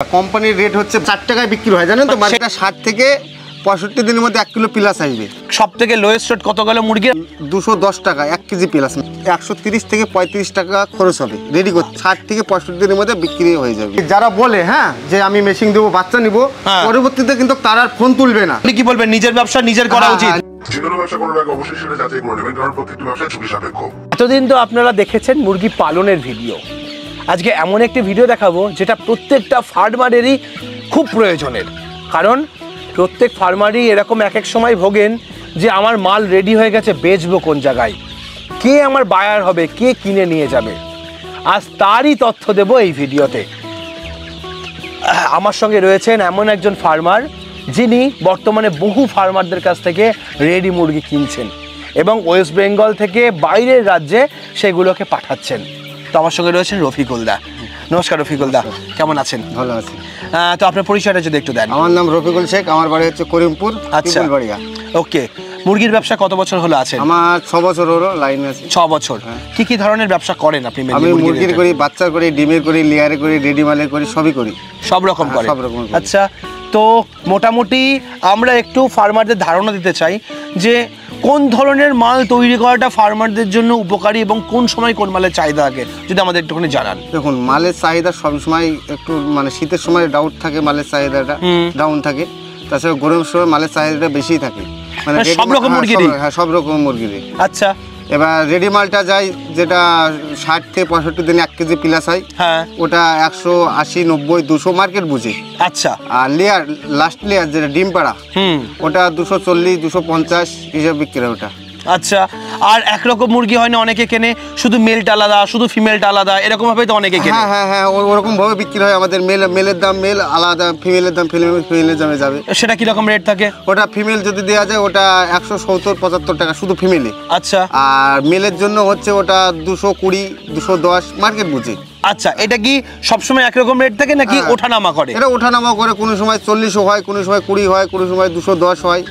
কোম্পানির রেট হচ্ছে 4 টাকায় বিক্রি হয়, জানেন তো? মার্কেটে 60 থেকে 65 দিনের মধ্যে 1 কিলো প্লাস আসবে। সব থেকে লোয়েস্ট রেট কত গেল মুরগি? 210 টাকা 1 কেজি প্লাস। 130 থেকে 35 টাকা খরচ হবে রেডি করতে। 60 থেকে 65 দিনের মধ্যে বিক্রি হয়ে যাবে। যারা বলে হ্যাঁ যে আমি মেশিন দেবো, বাচ্চা নিব, পরবর্তীতে কিন্তু তার আর ফোন তুলবে না। আপনি কি বলবেন, নিজের ব্যবসা নিজের করা উচিত? যেকোনো ব্যবসা করার আগে অবশ্যই সেটা যাচাই করে নেবেন, কারণ প্রত্যেকটি ব্যবসা ঝুঁকি সাপেক্ষ। এতদিন তো আপনারা দেখেছেন মুরগি পালনের ভিডিও। আজকে এমন একটি ভিডিও দেখাবো যেটা প্রত্যেকটা ফার্মারেরই খুব প্রয়োজনের, কারণ প্রত্যেক ফার্মারই এরকম এক এক সময় ভোগেন যে আমার মাল রেডি হয়ে গেছে, বেচবো কোন জায়গায়, কে আমার বায়ার হবে, কে কিনে নিয়ে যাবে। আজ তারই তথ্য দেব এই ভিডিওতে। আমার সঙ্গে রয়েছেন এমন একজন ফার্মার যিনি বর্তমানে বহু ফার্মারদের কাছ থেকে রেডি মুরগি কিনছেন এবং ওয়েস্ট বেঙ্গল থেকে বাইরের রাজ্যে সেগুলোকে পাঠাচ্ছেন। তো আমার সঙ্গে রয়েছেন রফিকুল দা। নমস্কার রফিকুল দা, কেমন আছেন? ভালো আছি। তো আপনার পরিচয়টা যদি একটু দেন। আমার নাম রফিকুল শেখ, আমার বাড়ি হচ্ছে করিমপুর। আচ্ছা, ওকে। মুরগির ব্যবসা কত বছর হলো আছেন? আমার 6 বছর হলো লাইন আছে। 6 বছর। কি কি ধরনের ব্যবসা করেন আপনি? আমি মুরগির করি, বাচ্চার করি, ডিমের করি, লেয়ারে করি, রেডি মালের করি, সবই করি। সব রকম করেন? সব রকম। আচ্ছা, তো মোটামুটি আমরা একটু ফার্মারদের ধারণা দিতে চাই যে কোন ধরনের মাল তৈরি করাটা ফার্মারদের জন্য উপকারী এবং কোন সময় কোন মালের চাহিদা থাকে, যদি আমাদের একটুখানি জানান। দেখুন, মালের চাহিদা সবসময় একটু মানে শীতের সময় ডাউট থাকে, মালের চাহিদাটা ডাউন থাকে। তাছাড়া গরমের সময় মালের চাহিদাটা বেশি থাকে, মানে সব রকম মুরগিরই। হ্যাঁ, সব রকম মুরগিরই। আচ্ছা, এবার রেডি মালটা যায় যেটা 60 থেকে 65 দিনে 1 কেজি প্লাস হয়। হ্যাঁ, ওটা 180, 90, 200 মার্কেট বুঝে। আচ্ছা। আর লেয়ার, লাস্ট লেয়ার যেটা ডিম পাড়া, ওটা 240, 250 হিসাবে বিক্রি হয় ওটা। আচ্ছা, আর একরকম মুরগি হয় না, অনেকে কেনে শুধু মেলটা আলাদা, শুধু ফিমেলটা আলাদা, এরকম ভাবে তো অনেকে কেনে। হ্যাঁ হ্যাঁ হ্যাঁ, ওরকম ভাবে বিক্রি হয়। আমাদের মেলের দাম মেল আলাদা, ফিমেলের দাম ফিমেলের দামে যাবে। সেটা কিরকম রেট থাকে? ওটা ফিমেল যদি দেওয়া যায় ওটা 170, 75 টাকা শুধু ফিমেলে। আচ্ছা। আর মেলের জন্য হচ্ছে ওটা 220, 210 মার্কেট বুঝে। আচ্ছা, এটা কি সবসময় একরকম রেট থাকে নাকি ওঠানামা করে? এটা ওঠানামা করে, কোনো সময় 40 হয়, কোনো সময় 20 হয়, কোনো সময় 210 হয়।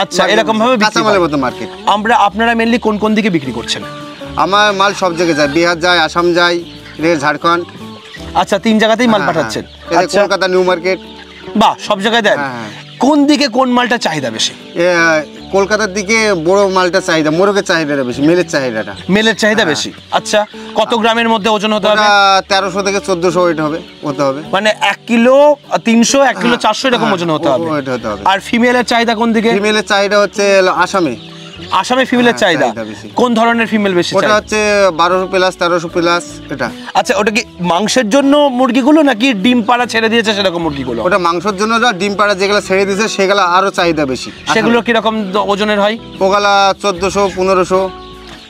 আচ্ছা, এরকম ভাবে কাঁচামালের মতো মার্কেট। আপনারা মেনলি কোন কোন দিকে বিক্রি করছেন? আমার মাল সব জায়গায় যায়, বিহার যায়, আসাম যায়, ঝাড়খণ্ড। আচ্ছা, 3 জায়গাতেই মাল পাঠাচ্ছেন? আচ্ছা, কলকাতা নিউ মার্কেট। বাহ, সব জায়গায় দেন। কোন দিকে কোন মালটা চাহিদা বেশি? কলকাতার দিকে বড় মালটা চাহিদা, মোরগের চাহিদাটা বেশি, মেলের চাহিদা বেশি। আচ্ছা, কত গ্রামের মধ্যে ওজন হতে হবে? 1300 থেকে 1400 ওয়েট হতে হবে। মানে 1 কিলো 300, 1 কিলো 400 এরকম ওজন হতে হবে। আর ফিমেলের চাহিদা কোন দিকে? ফিমেলের চাহিদা হচ্ছে আসামে ফিমেলের চাহিদা কোন ধরনের ফিমেল বেশি? ওটা হচ্ছে 1200 প্লাস, 1300 প্লাস এটা। আচ্ছা, ওটা কি মাংসের জন্য মুরগিগুলো নাকি ডিম পাড়া ছেড়ে দিয়েছে সেরকম মুরগিগুলো? ওটা মাংসের জন্য, ডিম পাড়া যেগুলো ছেড়ে দিয়েছে সেগুলো আরো চাহিদা বেশি। সেগুলো কিরকম ওজনের হয়? ওগুলা 1400, 1500।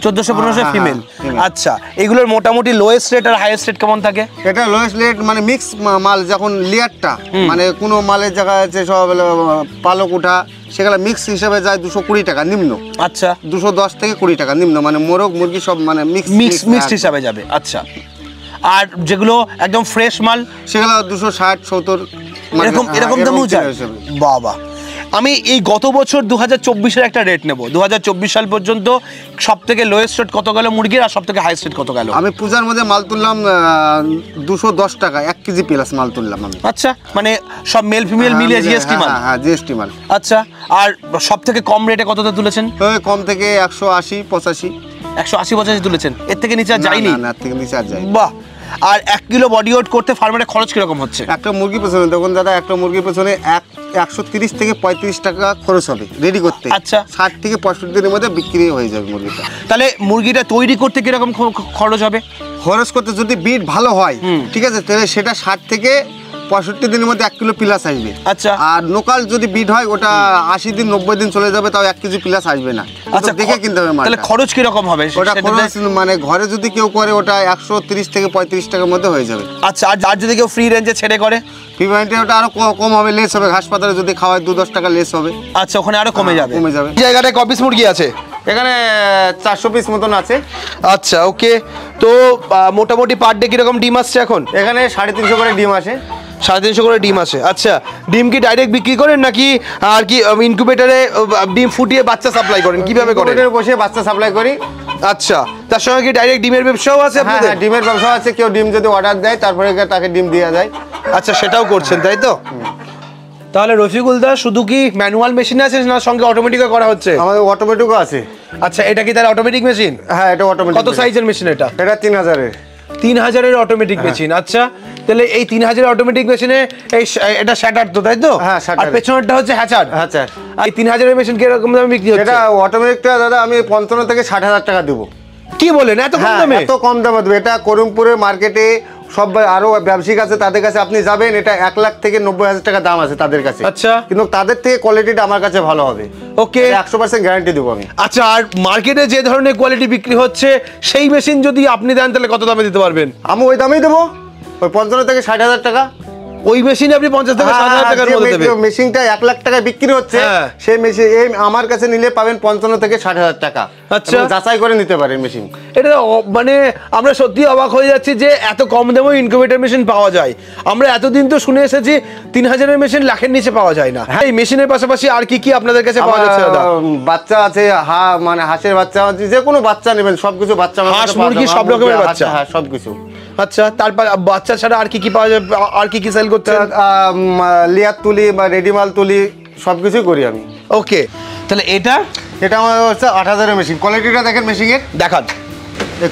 1400-1500 ফিমেল। আচ্ছা, এগুলোর মোটামুটি লোয়েস্ট রেট আর হাইয়েস্ট রেট কেমন থাকে? এটা লোয়েস্ট রেট মানে মিক্স মাল, যখন লেয়ারটা মানে কোনো মালের জায়গায় আছে সব পালক উঠা, সেগুলো মিক্স হিসেবে যায় 220 টাকা নিম্ন। আচ্ছা, 210 থেকে 20 টাকা নিম্ন, মানে মোরগ মুরগি সব মানে মিক্স হিসাবে যাবে। আচ্ছা, আর যেগুলো একদম ফ্রেশ মাল সেগুলো 260, 70 এরকম দামও যায়। বাবা, আমি এই গত বছর 2024-এর একটা রেট নেব। 2024 সাল পর্যন্ত সব থেকে লোয়েস্ট রেট কত গেল মুরগির, আর সব থেকে হাইয়েস্ট রেট কত গেল? আমি পূজার মধ্যে মাল তুললাম 210 টাকা 1 কেজি প্লাস মাল তুললাম আমি। আচ্ছা, মানে সব মেল ফিমেল মিলিয়ে জিএসটি মাল? হ্যাঁ, জিএসটি মাল। আচ্ছা, আর সব থেকে কম রেটে কততে তুলেছেন? কম থেকে 180, 85। 180, 85 তুলেছেন? এর থেকে নিচে আর যায়নি? না, এর থেকে নিচে আর যায়নি। বাহ। আর 1 কিলো বডি ওয়েট করতে ফার্মারের খরচ কিরকম হচ্ছে? একটা মুরগির পেছনে দেখুন দাদা, একটা মুরগির পেছনে 130 থেকে 35 টাকা খরচ হবে রেডি করতে। আচ্ছা, 60 থেকে 65 দিনের মধ্যে বিক্রি হয়ে যাবে মুরগিটা। তাহলে মুরগিটা তৈরি করতে কিরকম খরচ হবে? খরচ করতে যদি বিট ভালো হয়, ঠিক আছে, তাহলে সেটা 60 থেকে 65 দিনের মধ্যে 1 কিলো প্লাস আসবে। আচ্ছা, আর লোকাল যদি বিট হয় ওটা 80 দিন 90 দিন চলে যাবে, তাও 1 কেজি প্লাস আসবে না। আচ্ছা, দেখে কিনতে হবে মাল। তাহলে খরচ কিরকম হবে? ওটা খরচ মানে ঘরে যদি কেউ করে ওটা 130 থেকে 35 টাকার মধ্যে হয়ে যাবে। আচ্ছা, আর যদি কেউ ফ্রি রেঞ্জে ছেড়ে করে? ফ্রি রেঞ্জে ওটা আরো কম হবে, লেস হবে। হাসপাতালে যদি খাওয়ায় 2-10 টাকা লেস হবে। আচ্ছা, ওখানে আরো কমে যাবে। এই জায়গাটায় কপিস মুরগি আছে? এখানে 400 পিস মতন আছে। আচ্ছা, ওকে। তো মোটামুটি পার ডে কিরকম ডিম আসছে এখন? এখানে 350 করে ডিম আসে। 350 করে ডিম আসে। আচ্ছা, ডিম কি ডাইরেক্ট বিক্রি করেন নাকি আর কি ইনকিউবেটরে ডিম ফুটিয়ে বাচ্চা সাপ্লাই করেন? কিভাবে করেন? ইনকিউবেটরে বসে বাচ্চা সাপ্লাই করি। আচ্ছা, তার সঙ্গে কি ডাইরেক্ট ডিমের ব্যবসাও আছে আপনাদের? হ্যাঁ, ডিমের ব্যবসা আছে। কেউ ডিম যদি অর্ডার দেয় তারপরে তাকে ডিম দেওয়া যায়। আচ্ছা, সেটাও করছেন তাই তো? তাহলে রফিকুল দা শুধু কি ম্যানুয়াল মেশিন আছে না সঙ্গে অটোমেটিকও করা হচ্ছে? আমাদের অটোমেটিকও আছে। আচ্ছা, এটা কি তাহলে অটোমেটিক মেশিন? হ্যাঁ, এটা অটোমেটিক। কত সাইজের মেশিন এটা? এটা 3000-এর। 3000-এর অটোমেটিক মেশিন। আচ্ছা, তাহলে এই 3000-এর অটোমেটিক মেশিনে এই এটা শ্যাটার তো তাই তো? হ্যাঁ, শাটার। আর পেছনেরটা হচ্ছে হ্যাচার। হ্যাচার। আর এই 3000-এর মেশিন কিরকম দামে বিক্রি হচ্ছে? এটা অটোমেটিকটা দাদা আমি 55 থেকে 60,000 টাকা দেবো। কি বলেন, এত কম দামে? এত কম দামে দেবো। এটা করিমপুরের মার্কেটে সব আরো ব্যবসায়িক আছে, তাদের কাছে আপনি যাবেন, এটা 1 লাখ থেকে 90,000 টাকা দাম আছে তাদের কাছে। আচ্ছা, কিন্তু তাদের থেকে কোয়ালিটিটা আমার কাছে ভালো হবে। ওকে, 100% গ্যারান্টি দেবো আমি। আচ্ছা, আর মার্কেটে যে ধরনের কোয়ালিটি বিক্রি হচ্ছে সেই মেশিন যদি আপনি দেন তাহলে কত দামে দিতে পারবেন? আমি ওই দামেই দেবো, ওই 55 থেকে 60,000 টাকা। ওই মেশিনে আপনি 50 থেকে 60,000 টাকার মধ্যে দেবেন। মেশিনটা 1 লাখ টাকায় বিক্রি হচ্ছে, সেই মেশিন আমার কাছে নিলে পাবেন 55 থেকে 60,000 টাকা। আচ্ছা, যাচাই করে নিতে পারেন মেশিন। এটা মানে আমরা সত্যি অবাক হয়ে যাচ্ছি যে এত কম দামে ইনকিউবেটর মেশিন পাওয়া যায়। আমরা এতদিন তো শুনে এসেছি 3000-এর মেশিন লাখের নিচে পাওয়া যায় না। এই মেশিনের পাশাপাশি আর কি কি আপনাদের কাছে পাওয়া যাচ্ছে দাদা? বাচ্চা আছে, মানে হাঁসের বাচ্চা আছে, যে কোনো বাচ্চা নেবেন, সবকিছু বাচ্চা, হাঁস মুরগি সব রকমের বাচ্চা। হ্যাঁ, সবকিছু। আচ্ছা, তারপর বাচ্চা ছাড়া আর কি কি পাওয়া যায়, আর কি কি সেল করছেন? লেয়ার তুলি বা রেডিমাল তুলি সবকিছুই করি আমি। ওকে, তাহলে এটা আমার হচ্ছে 8000-এর মেশিন। কোয়ালিটিটা দেখেন মেশিনের, দেখান।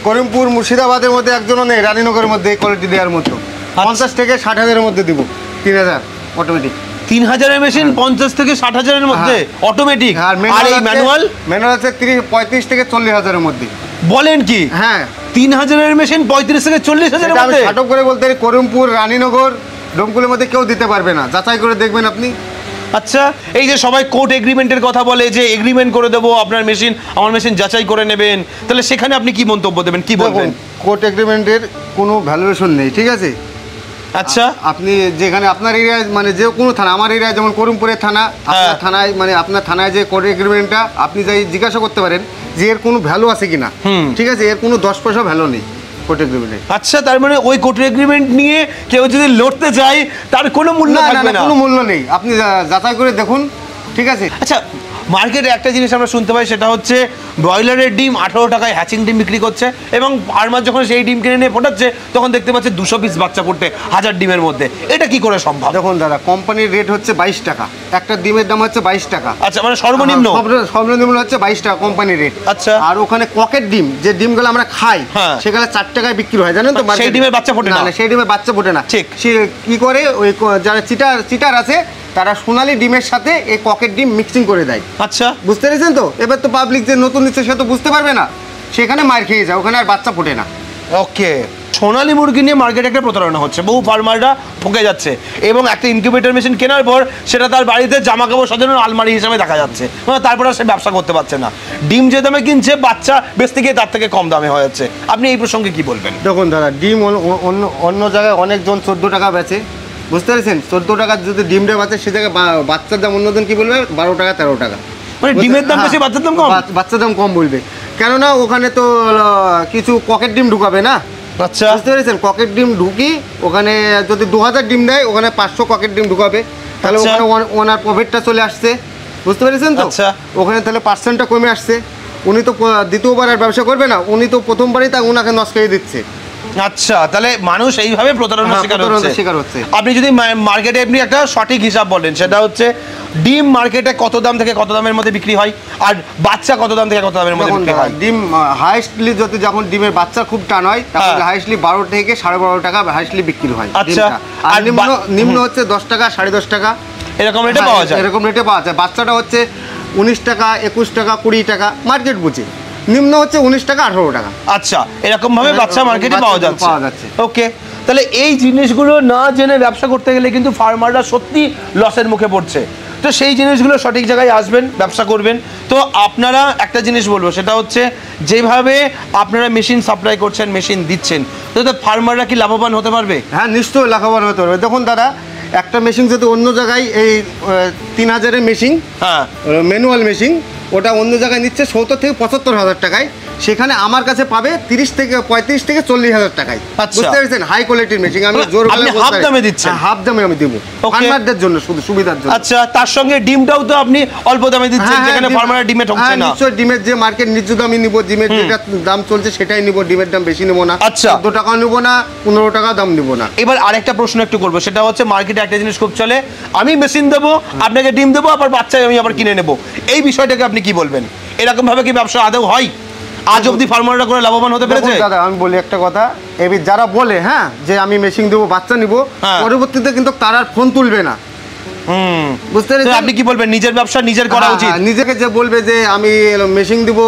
করিমপুর মুর্শিদাবাদের মধ্যে একজনও নেই রানীনগরের মধ্যে এই কোয়ালিটি দেওয়ার মতো। 50 থেকে 60,000-এর মধ্যে দিব। 3000 অটোমেটিক। 3000-এর মেশিন 50 থেকে 60,000-এর মধ্যে অটোমেটিক। আর এই ম্যানুয়াল আছে 35 থেকে 40,000-এর মধ্যে। বলেন কি? হ্যাঁ, 3000-এর মেশিন 35 থেকে 40,000-এর আমি মধ্যে। নাটক করে বলতে করিমপুর, রানীনগর, ডোমকুলের মধ্যে কেউ দিতে পারবে না। যাচাই করে দেখবেন আপনি। আচ্ছা, এই যে সবাই কোর্ট এগ্রিমেন্টের কথা বলে যে এগ্রিমেন্ট করে দেবো আপনার মেশিন, আমার মেশিন যাচাই করে নেবেন, তাহলে সেখানে আপনি কি মন্তব্য দেবেন, কি বলবেন? কোর্ট এগ্রিমেন্টের কোনো ভ্যালুয়েশন নেই, ঠিক আছে? আচ্ছা, আপনি যেখানে আপনার এরিয়ায়, মানে যে কোনো থানা, আমার এরিয়ায় যেমন করিমপুরের থানা, আপনার থানায়, মানে আপনার থানায় যে কোর্ট এগ্রিমেন্টটা আপনি যাই জিজ্ঞাসা করতে পারেন যে এর কোনো ভ্যালু আছে কিনা। ঠিক আছে, এর কোনো 10 পয়সা ভ্যালু নেই কোর্ট এগ্রিমেন্টে। আচ্ছা, তার মানে ওই কোর্ট এগ্রিমেন্ট নিয়ে কেউ যদি লড়তে চায় তার কোনো মূল্য থাকবে না? কোনো মূল্য নেই, আপনি যাচাই করে দেখুন, ঠিক আছে? আচ্ছা, মার্কেটে একটা জিনিস আমরা শুনতে পাই, সেটা হচ্ছে ব্রয়লারের ডিম 18 টাকায় হ্যাচিং ডিম বিক্রি করছে, এবং ফার্মার যখন সেই ডিম কিনে নিয়ে ফোটাচ্ছে তখন দেখতে পাচ্ছে 200 পিস বাচ্চা পড়তে 1000 ডিমের মধ্যে। এটা কি করে সম্ভব? দেখুন দাদা, কোম্পানির রেট হচ্ছে 22 টাকা, একটা ডিমের দাম হচ্ছে 22 টাকা। আচ্ছা, মানে সর্বনিম্ন হচ্ছে 22 টাকা কোম্পানির রেট। আচ্ছা, আর ওখানে ককেট ডিম, যে ডিমগুলো আমরা খাই, সেগুলো 4 টাকায় বিক্রি হয়, জানেন তো? সেই ডিমের বাচ্চা ফোটে না। সেই ডিমের বাচ্চা ফোটে না। ঠিক। সে কি করে, ওই যারা চিটার আছে তারা সোনালী ডিমের সাথে এই ককেট ডিম মিক্সিং করে দেয়। আচ্ছা, বুঝতে পেরেছেন তো? এবার তো পাবলিক যে নতুন নিচ্ছে সে তো বুঝতে পারবে না, সেখানে মার খেয়ে যায়, ওখানে আর বাচ্চা ফোটে না। ওকে, সোনালী মুরগি নিয়ে মার্কেটে একটা প্রতারণা হচ্ছে, বহু ফার্মাররা ঠকে যাচ্ছে, এবং একটা ইনকিউবেটর মেশিন কেনার পর সেটা তার বাড়িতে জামা কাপড় সাজানোর আলমারি হিসেবে দেখা যাচ্ছে, তারপর আর সে ব্যবসা করতে পারছে না। ডিম যে দামে কিনছে, বাচ্চা বেচতে গিয়ে তার থেকে কম দামে হয়ে যাচ্ছে। আপনি এই প্রসঙ্গে কি বলবেন? দেখুন দাদা, ডিম অন্য জায়গায় অনেকজন 14 টাকা বেচে, বুঝতে পেরেছেন? 14 টাকা যদি ডিমটা বাঁচে, সে জায়গায় বাচ্চার দাম অন্যজন কি বলবে, 12 টাকা 13 টাকা। মানে ডিমের দাম বেশি, বাচ্চার দাম কম? বাচ্চার দাম কম বলবে, কেননা ওখানে তো কিছু পকেট ডিম ঢুকাবে না। আচ্ছা, বুঝতে পেরেছেন? পকেট ডিম ঢুকি, ওখানে যদি 2000 ডিম দেয়, ওখানে 500 পকেট ডিম ঢুকাবে, তাহলে ওখানে ওনার প্রফিটটা চলে আসছে। বুঝতে পেরেছেন তো? ওখানে তাহলে পার্সেন্টটা কমে আসছে। উনি তো দ্বিতীয়বার আর ব্যবসা করবে না, উনি তো প্রথমবারই তা ওনাকে নষ্ট করে দিচ্ছে। আচ্ছা, তাহলে মানুষ এইভাবে প্রতারণার শিকার হচ্ছে। আপনি যদি মার্কেটে আপনি একটা সঠিক হিসাব বলেন, সেটা হচ্ছে ডিম মার্কেটে কত দাম থেকে কত দামের মধ্যে বিক্রি হয়, আর বাচ্চা কত দাম থেকে কত দামের মধ্যে বিক্রি হয়? ডিম হাইস্টলি যদি যখন ডিমের বাচ্চা খুব টান হয়, তখন হাইস্টলি 12 থেকে 12.5 টাকা হাইস্টলি বিক্রি হয়। আচ্ছা, আর নিম্ন হচ্ছে 10 টাকা, 10.5 টাকা, এরকম রেটে পাওয়া যায়। এরকম রেটে পাওয়া যায়। বাচ্চাটা হচ্ছে 19 টাকা, 21 টাকা, 20 টাকা, মার্কেট বুঝে। নিম্ন হচ্ছে 19 টাকা, 18 টাকা। আচ্ছা, এরকম ভাবে বাচ্চা মার্কেটে পাওয়া যাচ্ছে। ওকে, তাহলে এই জিনিসগুলো না জেনে ব্যবসা করতে গেলে কিন্তু ফার্মাররা সত্যি লসের মুখে পড়ছে। তো সেই জিনিসগুলো সঠিক জায়গায় আসবেন, ব্যবসা করবেন। তো আপনারা একটা জিনিস বলবো, সেটা হচ্ছে যেভাবে আপনারা মেশিন সাপ্লাই করছেন, মেশিন দিচ্ছেন, তো ফার্মাররা কি লাভবান হতে পারবে? হ্যাঁ, নিশ্চয়ই লাভবান হতে পারবে। দেখুন দাদা, একটা মেশিন যদি অন্য জায়গায় এই 3000-এর মেশিন, ম্যানুয়াল মেশিন, ওটা অন্য জায়গায় নিচ্ছে 70 থেকে 75,000 টাকায়, সেখানে আমার কাছে পাবে 35 থেকে 40,000 টাকায়। আচ্ছা। বুঝতে পেরেছেন? হাই কোয়ালিটির মেশিন আমি জোর আপনি গলায় হাফ দামে দিচ্ছেন? হাফ দামে আমি দেবো ফার্মারদের জন্য, শুধু সুবিধার জন্য। আচ্ছা, তার সঙ্গে ডিমটাও তো আপনি অল্প দামে দিচ্ছেন, যেখানে ফার্মাররা ডিমে ঠকছে না। নিশ্চয়ই ডিমের যে মার্কেট ন্যায্য দামই নিব, ডিমের যেটা দাম চলছে সেটাই নিব, ডিমের দাম বেশি নেবো না। আচ্ছা। 14 টাকা নেবো না, 15 টাকা দাম নেব না। এবার আরেকটা প্রশ্ন একটু করবো, সেটা হচ্ছে মার্কেটে একটা জিনিস খুব চলে, আমি মেশিন দেবো, আপনাকে ডিম দেবো, আবার বাচ্চায় আমি আবার কিনে নেবো, এই বিষয়টাকে আপনি কি বলবেন? এরকম ভাবে কি ব্যবসা আদৌ হয়? আজ অবধি ফার্মাররা করে লাভবান হতে পেরেছে? দাদা আমি বলি একটা কথা, এবার যারা বলে হ্যাঁ যে আমি মেশিন দেবো, বাচ্চা নিব, পরবর্তীতে কিন্তু তার আর ফোন তুলবে না। বুঝতে পেরেছেন? আপনি কি বলবেন, নিজের ব্যবসা নিজের করা উচিত? নিজেকে যে বলবে যে আমি মেশিন দিব,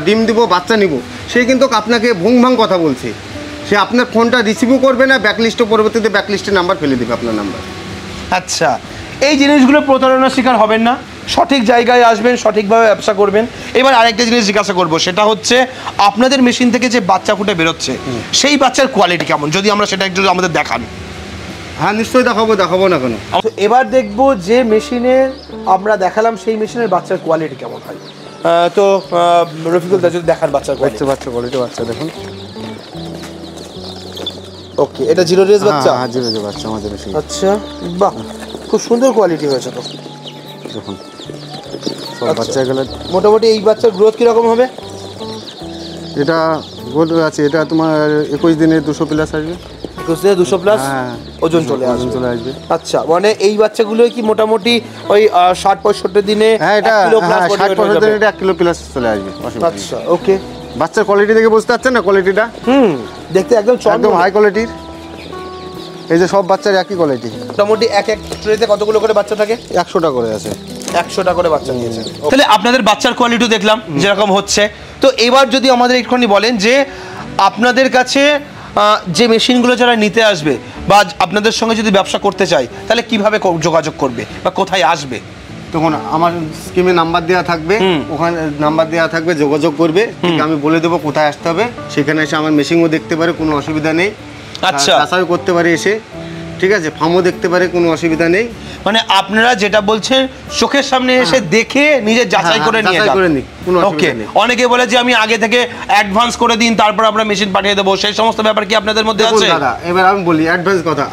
ডিম দিব, বাচ্চা নিব, সে কিন্তু আপনাকে ভুং ভাং কথা বলছে। সে আপনার ফোনটা রিসিভও করবে না, ব্যাকলিস্টে পরবর্তীতে ব্যাকলিস্টে নাম্বার ফেলে দেবে আপনার নাম্বার। আচ্ছা, এই জিনিসগুলো প্রতারণার শিকার হবেন না, সঠিক জায়গায় আসবেন, সঠিকভাবে ব্যবসা করবেন। এবার আরেকটা জিনিস জিজ্ঞাসা করবো, সেটা হচ্ছে আপনাদের মেশিন থেকে যে বাচ্চা ফুটে বেরোচ্ছে সেই বাচ্চার কোয়ালিটি কেমন, যদি আমরা সেটা একটু আমাদের দেখান। হ্যাঁ নিশ্চয়ই দেখাবো না কেন। এবার দেখবো যে মেশিনের আমরা দেখালাম সেই মেশিনের বাচ্চার কোয়ালিটি কেমন হয়। তো রফিকুল দা যদি দেখান বাচ্চার কোয়ালিটি। বাচ্চা কোয়ালিটি, বাচ্চা দেখুন। ওকে, এটা জিরো রেস বাচ্চা? হ্যাঁ জিরো রেস বাচ্চা আমাদের মেশিন। আচ্ছা, বাহ, খুব সুন্দর কোয়ালিটি হয়েছে তো। দেখুন সব বাচ্চাগুলো মোটামুটি এই বাচ্চার গ্রোথ কিরকম হবে? এটা গোল আছে, এটা তোমার 21 দিনে 200 প্লাস আসবে। 21 দিনে 200 প্লাস ওজন চলে আসবে। আচ্ছা, মানে এই বাচ্চাগুলো কি মোটামুটি ওই 60-65 দিনে? হ্যাঁ এটা 60-65 দিনে 1 কিলো প্লাস চলে আসবে। আচ্ছা, ওকে। বাচ্চার কোয়ালিটি দেখে বুঝতে পারছেন না কোয়ালিটিটা? দেখতে একদম হাই কোয়ালিটির। এই যে সব বাচ্চার একই কোয়ালিটি। মোটামুটি এক ট্রেতে কতগুলো করে বাচ্চা থাকে? 100টা করে আছে। 100টা করে বাচ্চা নিয়েছে। তাহলে আপনাদের বাচ্চার কোয়ালিটি দেখলাম যেরকম হচ্ছে। তো এবার যদি আমাদের একটুখানি বলেন যে আপনাদের কাছে যে মেশিনগুলো যারা নিতে আসবে বা আপনাদের সঙ্গে যদি ব্যবসা করতে চায়, তাহলে কিভাবে যোগাযোগ করবে বা কোথায় আসবে? তখন আমার স্কিমে নাম্বার দেওয়া থাকবে, ওখানে নাম্বার দেওয়া থাকবে, যোগাযোগ করবে, আমি বলে দেবো কোথায় আসতে হবে। সেখানে এসে আমার মেশিনও দেখতে পারে, কোনো অসুবিধা নেই। আচ্ছা, আশাও করতে পারে এসে, ঠিক আছে, ফার্মও দেখতে পারে, কোনো অসুবিধা নেই। মানে আপনারা যেটা বলছেন চোখের সামনে এসে দেখে নিজে যাচাই করে নিয়ে যান। ওকে, অনেকে বলে যে আমি আগে থেকে অ্যাডভান্স করে দিন, তারপর আমরা মেশিন পাঠিয়ে দেবো, সেই সমস্ত ব্যাপার কি আপনাদের মধ্যে আছে? দাদা এবার আমি বলি অ্যাডভান্স কথা,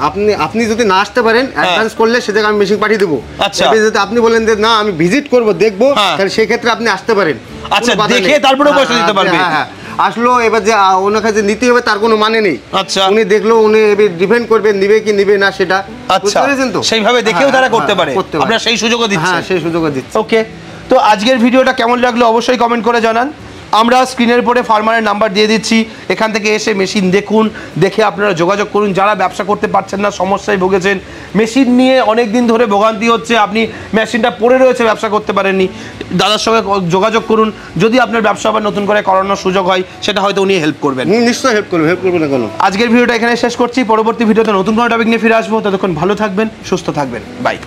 আপনি যদি না আসতে পারেন, অ্যাডভান্স করলে সে জায়গায় আমি মেশিন পাঠিয়ে দেবো। আচ্ছা, যদি আপনি বলেন যে না আমি ভিজিট করব, দেখবো, তাহলে সেই ক্ষেত্রে আপনি আসতে পারেন। আচ্ছা, দেখে তারপরে পয়সা দিতে পারবে। হ্যাঁ, আসলো এবার যে ওনার কাছে নিতে হবে তার কোনো মানে নেই। আচ্ছা, উনি দেখলো, উনি এবার ডিপেন্ড করবে নিবে কি নিবে না সেটা। আচ্ছা, তো সেইভাবে দেখেও তারা করতে পারে, আপনারা সেই সুযোগও দিচ্ছেন। হ্যাঁ, সেই সুযোগও দিচ্ছি। ওকে, তো আজকের ভিডিওটা কেমন লাগলো অবশ্যই কমেন্ট করে জানান। আমরা স্ক্রিনের উপরে ফার্মারের নাম্বার দিয়ে দিচ্ছি, এখান থেকে এসে মেশিন দেখুন, দেখে আপনারা যোগাযোগ করুন। যারা ব্যবসা করতে পারছেন না, সমস্যায় ভুগেছেন, মেশিন নিয়ে অনেক দিন ধরে ভোগান্তি হচ্ছে, আপনি মেশিনটা পড়ে রয়েছে, ব্যবসা করতে পারেননি, দাদার সঙ্গে যোগাযোগ করুন। যদি আপনার ব্যবসা আবার নতুন করে করানোর সুযোগ হয়, সেটা হয়তো উনি হেল্প করবেন। নিশ্চয়ই হেল্প করবে না কেন। আজকের ভিডিওটা এখানে শেষ করছি, পরবর্তী ভিডিওতে নতুন কোনো টপিক নিয়ে ফিরে আসবো। ততক্ষণ ভালো থাকবেন, সুস্থ থাকবেন, বাই।